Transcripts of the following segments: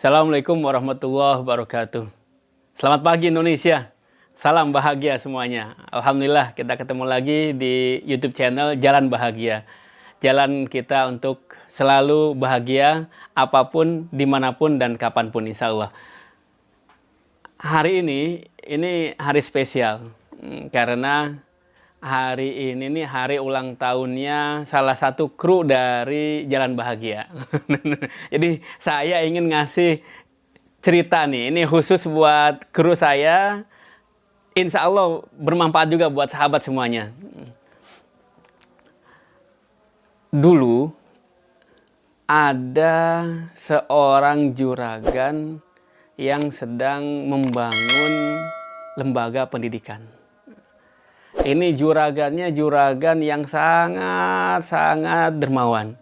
Assalamualaikum warahmatullahi wabarakatuh. Selamat pagi Indonesia. Salam bahagia semuanya. Alhamdulillah kita ketemu lagi di YouTube channel Jalan Bahagia. Jalan kita untuk selalu bahagia apapun, dimanapun, dan kapanpun insya Allah. Hari ini hari spesial. Karena hari ini nih hari ulang tahunnya salah satu kru dari Jalan Bahagia. Jadi saya ingin ngasih cerita nih, ini khusus buat kru saya. Insya Allah bermanfaat juga buat sahabat semuanya. Dulu ada seorang juragan yang sedang membangun lembaga pendidikan. Ini juragannya juragan yang sangat dermawan.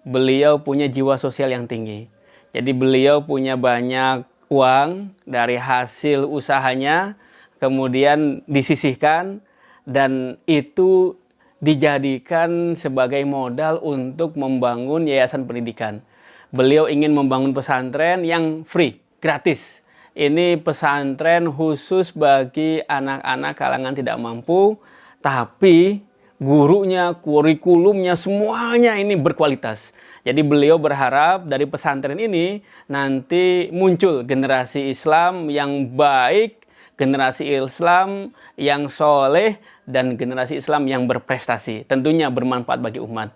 Beliau punya jiwa sosial yang tinggi. Jadi beliau punya banyak uang dari hasil usahanya, kemudian disisihkan, dan itu dijadikan sebagai modal untuk membangun yayasan pendidikan. Beliau ingin membangun pesantren yang free, gratis. Ini pesantren khusus bagi anak-anak kalangan tidak mampu, tapi gurunya, kurikulumnya, semuanya ini berkualitas. Jadi beliau berharap dari pesantren ini nanti muncul generasi Islam yang baik, generasi Islam yang soleh, dan generasi Islam yang berprestasi. Tentunya bermanfaat bagi umat.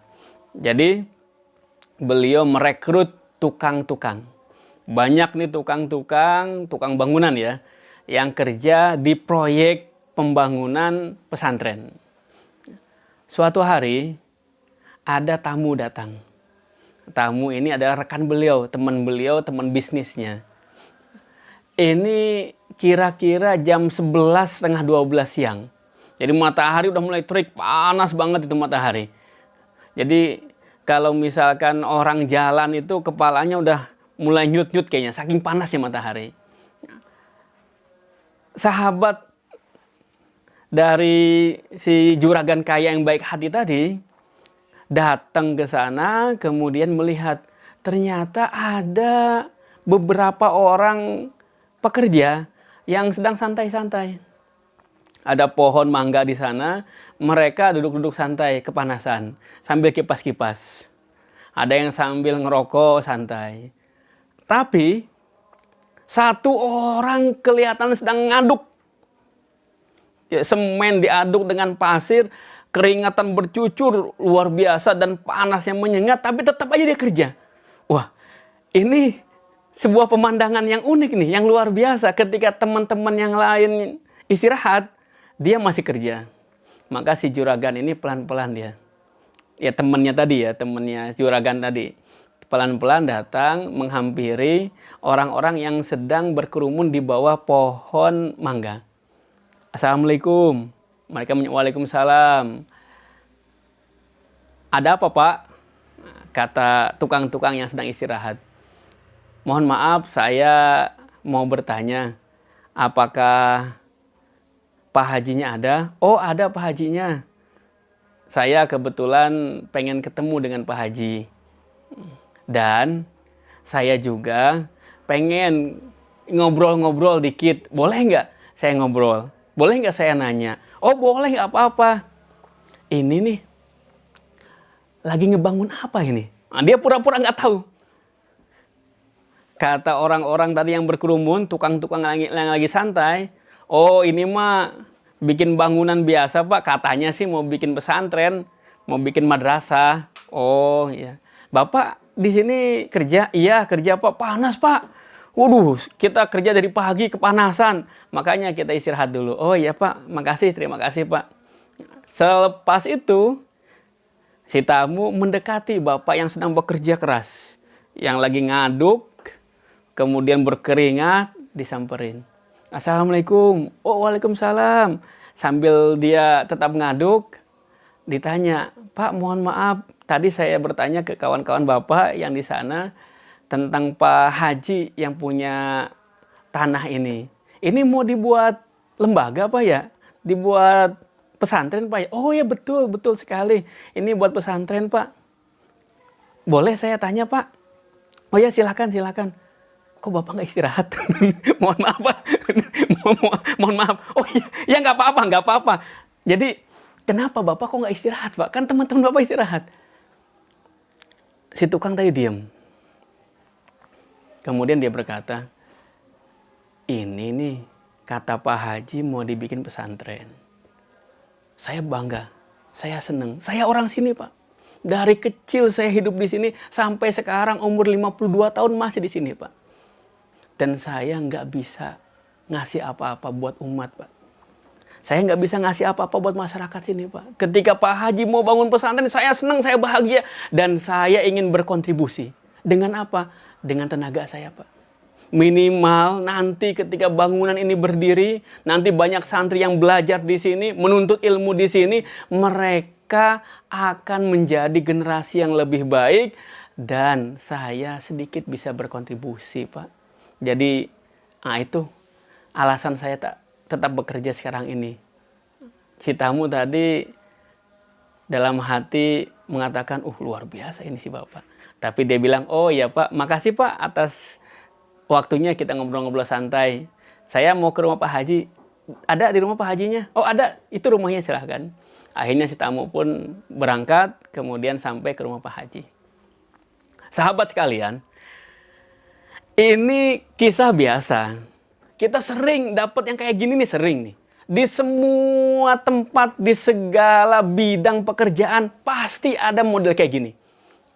Jadi beliau merekrut tukang-tukang. Banyak nih tukang bangunan ya, yang kerja di proyek pembangunan pesantren. Suatu hari ada tamu datang. Tamu ini adalah rekan beliau, teman bisnisnya. Ini kira-kira jam 11 setengah 12 siang. Jadi matahari udah mulai terik, panas banget itu matahari. Jadi kalau misalkan orang jalan itu kepalanya udah mulai nyut-nyut kayaknya, saking panasnya matahari. Sahabat dari si juragan kaya yang baik hati tadi datang ke sana, kemudian melihat ternyata ada beberapa orang pekerja yang sedang santai-santai. Ada pohon mangga di sana, mereka duduk-duduk santai, kepanasan, sambil kipas-kipas. Ada yang sambil ngerokok santai. Tapi satu orang kelihatan sedang ngaduk. Ya, semen diaduk dengan pasir, keringatan bercucur luar biasa dan panasnya menyengat, tapi tetap aja dia kerja. Wah, ini sebuah pemandangan yang unik nih, yang luar biasa. Ketika teman-teman yang lain istirahat, dia masih kerja. Maka si juragan ini pelan-pelan dia. Ya temannya tadi ya, temannya juragan tadi. Pelan-pelan datang menghampiri orang-orang yang sedang berkerumun di bawah pohon mangga. Assalamualaikum. Mereka menjawab, waalaikumsalam. Ada apa Pak? Kata tukang-tukang yang sedang istirahat. Mohon maaf, saya mau bertanya. Apakah Pak Hajinya ada? Oh ada Pak Hajinya. Saya kebetulan pengen ketemu dengan Pak Haji. Dan saya juga pengen ngobrol-ngobrol dikit. Boleh nggak saya ngobrol? Boleh nggak saya nanya? Oh boleh, nggak apa-apa. Ini nih, lagi ngebangun apa ini? Nah, dia pura-pura nggak tahu. Kata orang-orang tadi yang berkerumun, tukang-tukang yang lagi santai. Oh ini mah bikin bangunan biasa Pak. Katanya sih mau bikin pesantren, mau bikin madrasah. Oh iya. Bapak di sini kerja? Iya kerja Pak. Panas Pak. Waduh, kita kerja dari pagi kepanasan. Makanya kita istirahat dulu. Oh iya Pak, makasih, terima kasih Pak. Selepas itu, si tamu mendekati bapak yang sedang bekerja keras. Yang lagi ngaduk, kemudian berkeringat, disamperin. Assalamualaikum. Oh waalaikumsalam. Sambil dia tetap ngaduk, ditanya, Pak mohon maaf. Tadi saya bertanya ke kawan-kawan Bapak yang di sana tentang Pak Haji yang punya tanah ini. Ini mau dibuat lembaga Pak ya? Dibuat pesantren Pak ya? Oh ya betul sekali. Ini buat pesantren Pak. Boleh saya tanya Pak? Oh ya silakan. kok Bapak nggak istirahat? Mohon maaf Pak. Mohon maaf. Oh iya, ya nggak apa-apa, nggak apa-apa. Jadi kenapa Bapak kok nggak istirahat Pak? Kan teman-teman Bapak istirahat. Si tukang tadi diam. Kemudian dia berkata, ini nih kata Pak Haji mau dibikin pesantren. Saya bangga, saya seneng. Saya orang sini Pak. Dari kecil saya hidup di sini sampai sekarang umur 52 tahun masih di sini Pak. Dan saya nggak bisa ngasih apa-apa buat umat Pak. Saya nggak bisa ngasih apa-apa buat masyarakat sini Pak. Ketika Pak Haji mau bangun pesantren, saya senang, saya bahagia. Dan saya ingin berkontribusi. Dengan apa? Dengan tenaga saya Pak. Minimal nanti ketika bangunan ini berdiri, nanti banyak santri yang belajar di sini, menuntut ilmu di sini, mereka akan menjadi generasi yang lebih baik. Dan saya sedikit bisa berkontribusi Pak. Jadi, itu alasan saya tetap bekerja sekarang ini. Si tamu tadi dalam hati mengatakan, luar biasa ini si Bapak. Tapi dia bilang, oh ya Pak, makasih Pak atas waktunya kita ngobrol-ngobrol santai. Saya mau ke rumah Pak Haji. Ada di rumah Pak Hajinya? Oh ada, itu rumahnya silahkan. Akhirnya si tamu pun berangkat, kemudian sampai ke rumah Pak Haji. Sahabat sekalian, ini kisah biasa. Kita sering dapat yang kayak gini nih, sering nih. Di semua tempat, di segala bidang pekerjaan, pasti ada model kayak gini.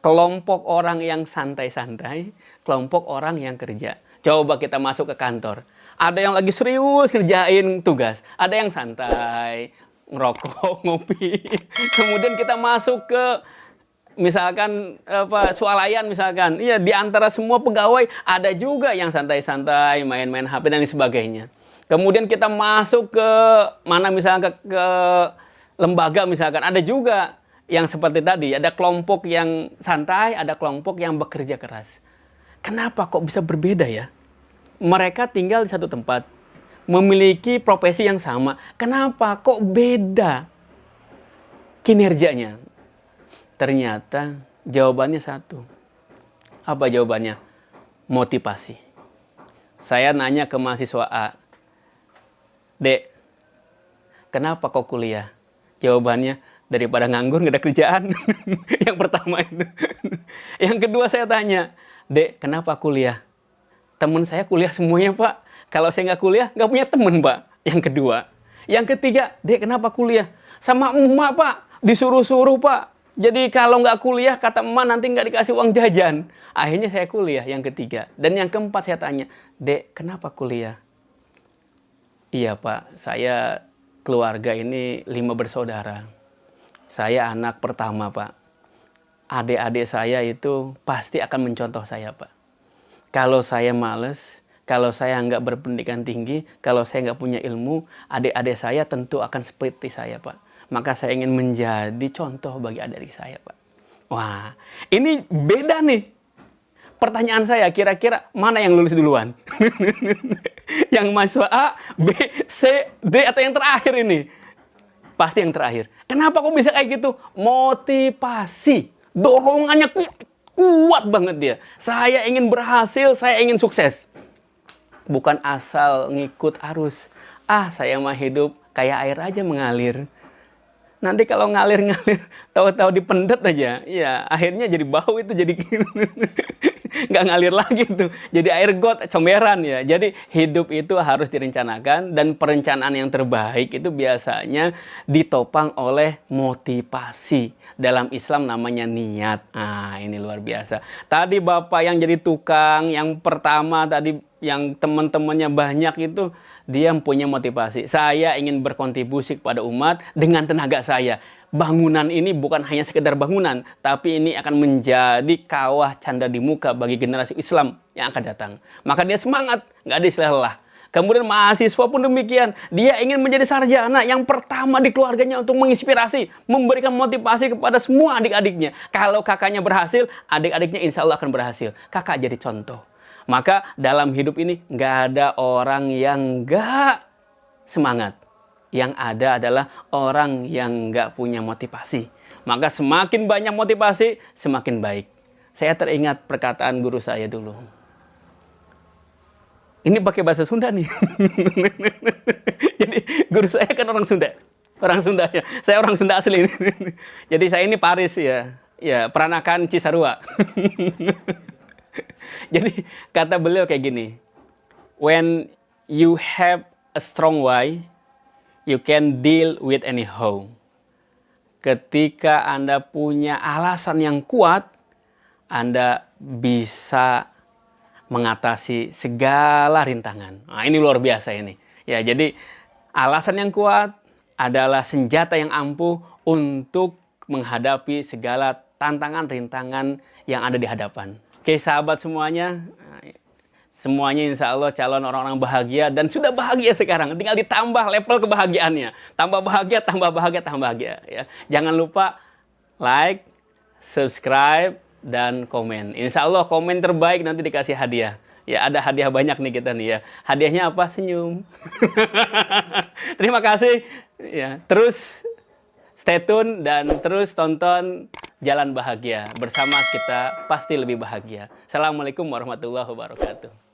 Kelompok orang yang santai-santai, kelompok orang yang kerja. Coba kita masuk ke kantor. Ada yang lagi serius kerjain tugas. Ada yang santai, ngerokok, ngopi. Kemudian kita masuk ke misalkan swalayan misalkan. Iya, di antara semua pegawai ada juga yang santai-santai, main-main HP dan sebagainya. Kemudian kita masuk ke mana misalkan ke lembaga misalkan, ada juga yang seperti tadi, ada kelompok yang santai, ada kelompok yang bekerja keras. Kenapa kok bisa berbeda ya? Mereka tinggal di satu tempat, memiliki profesi yang sama. Kenapa kok beda kinerjanya? Ternyata jawabannya satu. Apa jawabannya? Motivasi. Saya nanya ke mahasiswa A, Dek, kenapa kok kuliah? Jawabannya, daripada nganggur nggak ada kerjaan. Yang pertama itu. Yang kedua saya tanya, Dek, kenapa kuliah? Temen saya kuliah semuanya Pak. Kalau saya nggak kuliah, nggak punya temen Pak. Yang kedua. Yang ketiga, Dek, kenapa kuliah? Sama emak Pak, disuruh-suruh Pak. Jadi kalau nggak kuliah, kata emak nanti nggak dikasih uang jajan. Akhirnya saya kuliah, yang ketiga. Dan yang keempat saya tanya, Dek, kenapa kuliah? Iya Pak, saya keluarga ini 5 bersaudara. Saya anak pertama Pak. Adik-adik saya itu pasti akan mencontoh saya Pak. Kalau saya males, kalau saya nggak berpendidikan tinggi, kalau saya nggak punya ilmu, adik-adik saya tentu akan seperti saya Pak. Maka saya ingin menjadi contoh bagi adik-adik saya Pak. Wah, ini beda nih. Pertanyaan saya, kira-kira mana yang lulus duluan? Yang mahasiswa A, B, C, D, atau yang terakhir ini? Pasti yang terakhir. Kenapa kok bisa kayak gitu? Motivasi. Dorongannya kuat banget dia. Saya ingin berhasil, saya ingin sukses. Bukan asal ngikut arus. Saya mah hidup kayak air aja mengalir. Nanti kalau ngalir-ngalir, tahu-tahu dipendet aja. Ya, akhirnya jadi bau itu, jadi nggak ngalir lagi tuh. Jadi air got, comberan ya. Jadi hidup itu harus direncanakan, dan perencanaan yang terbaik itu biasanya ditopang oleh motivasi. Dalam Islam namanya niat. Ini luar biasa. Tadi Bapak yang jadi tukang, yang pertama tadi yang teman-temannya banyak itu, dia punya motivasi. Saya ingin berkontribusi kepada umat dengan tenaga saya. Bangunan ini bukan hanya sekedar bangunan, tapi ini akan menjadi kawah canda di muka bagi generasi Islam yang akan datang. Maka dia semangat, nggak ada istilah lelah. Kemudian mahasiswa pun demikian. Dia ingin menjadi sarjana yang pertama di keluarganya untuk menginspirasi, memberikan motivasi kepada semua adik-adiknya. Kalau kakaknya berhasil, adik-adiknya insya Allah akan berhasil. Kakak jadi contoh. Maka dalam hidup ini nggak ada orang yang nggak semangat. Yang ada adalah orang yang nggak punya motivasi. Maka semakin banyak motivasi, semakin baik. Saya teringat perkataan guru saya dulu. Ini pakai bahasa Sunda nih. Jadi guru saya kan orang Sunda. Orang Sunda ya. Saya orang Sunda asli. Jadi saya ini Paris ya. Ya, peranakan Cisarua. Jadi kata beliau kayak gini. When you have a strong why, you can deal with any how. Ketika Anda punya alasan yang kuat, Anda bisa mengatasi segala rintangan. Nah, ini luar biasa ini. Ya, jadi alasan yang kuat adalah senjata yang ampuh untuk menghadapi segala tantangan, rintangan yang ada di hadapan. Oke, sahabat semuanya. Semuanya insya Allah calon orang-orang bahagia dan sudah bahagia sekarang. Tinggal ditambah level kebahagiaannya. Tambah bahagia, tambah bahagia, tambah bahagia. Ya. Jangan lupa like, subscribe, dan komen. Insya Allah komen terbaik nanti dikasih hadiah. Ya, ada hadiah banyak nih kita nih ya. Hadiahnya apa? Senyum. Terima kasih. Ya, terus stay tune dan terus tonton Jalan Bahagia. Bersama kita pasti lebih bahagia. Assalamualaikum warahmatullahi wabarakatuh.